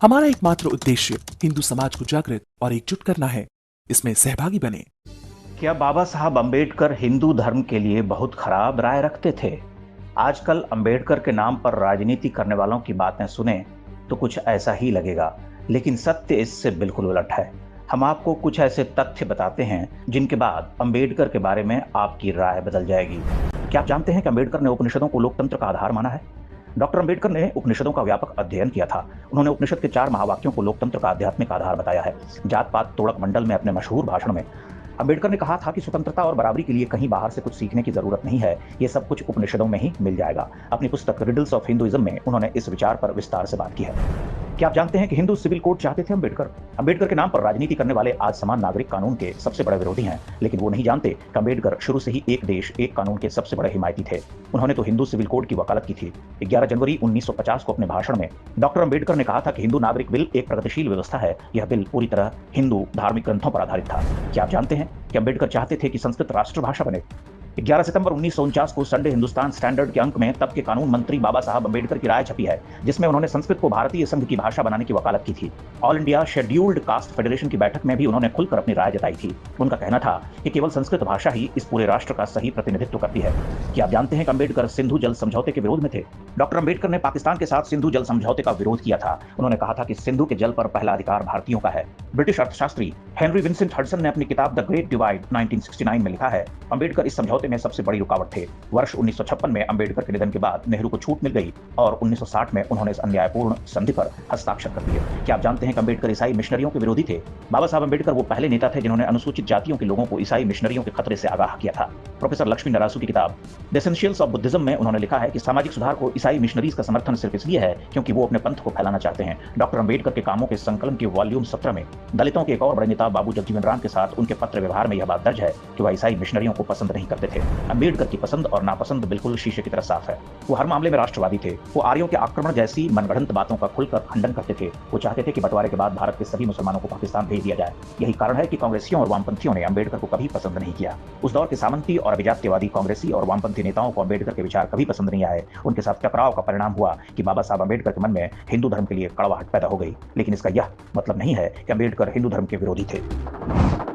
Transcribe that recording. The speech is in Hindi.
हमारा एकमात्र उद्देश्य हिंदू समाज को जागृत और एकजुट करना है। इसमें सहभागी बने। क्या बाबा साहब अंबेडकर हिंदू धर्म के लिए बहुत खराब राय रखते थे? आजकल अंबेडकर के नाम पर राजनीति करने वालों की बातें सुने तो कुछ ऐसा ही लगेगा, लेकिन सत्य इससे बिल्कुल उलट है। हम आपको कुछ ऐसे तथ्य बताते हैं जिनके बाद अंबेडकर के बारे में आपकी राय बदल जाएगी। क्या आप जानते हैं कि अंबेडकर ने उपनिषदों को लोकतंत्र का आधार माना है? डॉक्टर अंबेडकर ने उपनिषदों का व्यापक अध्ययन किया था। उन्होंने उपनिषद के 4 महावाक्यों को लोकतंत्र का आध्यात्मिक आधार बताया है। जात पात तोड़क मंडल में अपने मशहूर भाषण में अंबेडकर ने कहा था कि स्वतंत्रता और बराबरी के लिए कहीं बाहर से कुछ सीखने की जरूरत नहीं है, ये सब कुछ उपनिषदों में ही मिल जाएगा। अपनी पुस्तक रिडल्स ऑफ हिंदुइज्म में उन्होंने इस विचार पर विस्तार से बात की है। क्या आप जानते हैं कि हिंदू सिविल कोड चाहते थे अंबेडकर के नाम पर राजनीति करने वाले आज समान नागरिक कानून के सबसे बड़े विरोधी हैं, लेकिन वो नहीं जानते कि अंबेडकर शुरू से ही एक देश एक कानून के सबसे बड़े हिमायती थे। उन्होंने तो हिंदू सिविल कोड की वकालत की थी। 11 जनवरी 1950 को अपने भाषण में डॉक्टर अंबेडकर ने कहा था कि हिंदू नागरिक बिल एक प्रगतिशील व्यवस्था है। यह बिल पूरी तरह हिंदू धार्मिक ग्रंथों पर आधारित था। क्या आप जानते हैं कि अंबेडकर चाहते थे कि संस्कृत राष्ट्रभाषा बने? 11 सितंबर 1949 को संडे हिंदुस्तान स्टैंडर्ड के अंक में तब के कानून मंत्री बाबा साहब अंबेडकर की राय छपी है, जिसमें उन्होंने संस्कृत को भारतीय संघ की भाषा बनाने की वकालत की थी। All India scheduled caste federation की बैठक में भी उन्होंने खुलकर अपनी राय जताई थी। उनका कहना था कि केवल संस्कृत भाषा ही इस पूरे राष्ट्र का सही प्रतिनिधित्व करती है। क्या आप जानते हैं कि अंबेडकर सिंधु जल समझौते के विरोध में थे? डॉक्टर अंबेडकर ने पाकिस्तान के साथ सिंधु जल समझौते का विरोध किया था। उन्होंने कहा था कि सिंधु के जल पर पहला अधिकार भारतीयों का है। ब्रिटिश अर्थशास्त्री हेनरी विंसेंट हडसन ने अपनी किताब द ग्रेट डिवाइड 1969 में लिखा है, अंबेडकर इस समझौते में सबसे बड़ी रुकावट थे। वर्ष 1956 में अंबेडकर के निधन के बाद नेहरू को छूट मिल गई और 1960 में उन्होंने इस अन्यायपूर्ण संधि पर हस्ताक्षर कर दिए। क्या आप जानते हैं कि अंबेडकर ईसाई मिशनरियों के विरोधी थे? बाबा साहब अंबेडकर वो पहले नेता थे जिन्होंने अनुसूचित जातियों के लोगों को ईसाई मिशनरियों के खतरे से आगाह किया था। प्रोफेसर लक्ष्मी नरासू की किताब द एसेंशियल्स ऑफ बुद्धिज्म में उन्होंने लिखा है कि सामाजिक सुधार को ईसाई मिशनरीज का समर्थन सिर्फ इसलिए है क्योंकि वो अपने पंथ को फैलाना चाहते हैं। डॉक्टर अंबेडकर के कामों के संकलन के वॉल्यूम 17 में दलितों के एक और बड़े नेता बाबू जगजीवन राम के साथ उनके पत्र व्यवहार में यह बात दर्ज है कि वह ईसाई मिशनरियों को पसंद नहीं करते थे। अंबेडकर की पसंद और नापसंद बिल्कुल शीशे की तरह साफ है। वो हर मामले में राष्ट्रवादी थे। वो आर्यों के आक्रमण जैसी मनगढ़ंत बातों का खुलकर खंडन करते थे। वो चाहते थे कि बंटवारे के बाद भारत के सभी मुसलमानों को पाकिस्तान भेज दिया जाए। यही कारण है कि कांग्रेसियों और वामपंथियों ने अंबेडकर को कभी पसंद नहीं किया। उस दौर के सामंती और अभिजात्यवादी कांग्रेसी और वामपंथी नेताओं को अंबेडकर के विचार कभी पसंद नहीं आए। उनके साथ टकराव का परिणाम हुआ कि बाबा साहब अंबेडकर के मन में हिंदू धर्म के लिए कड़वाहट पैदा हो गई। लेकिन इसका यह मतलब नहीं है कि अंबेडकर हिंदू धर्म के विरोधी थे।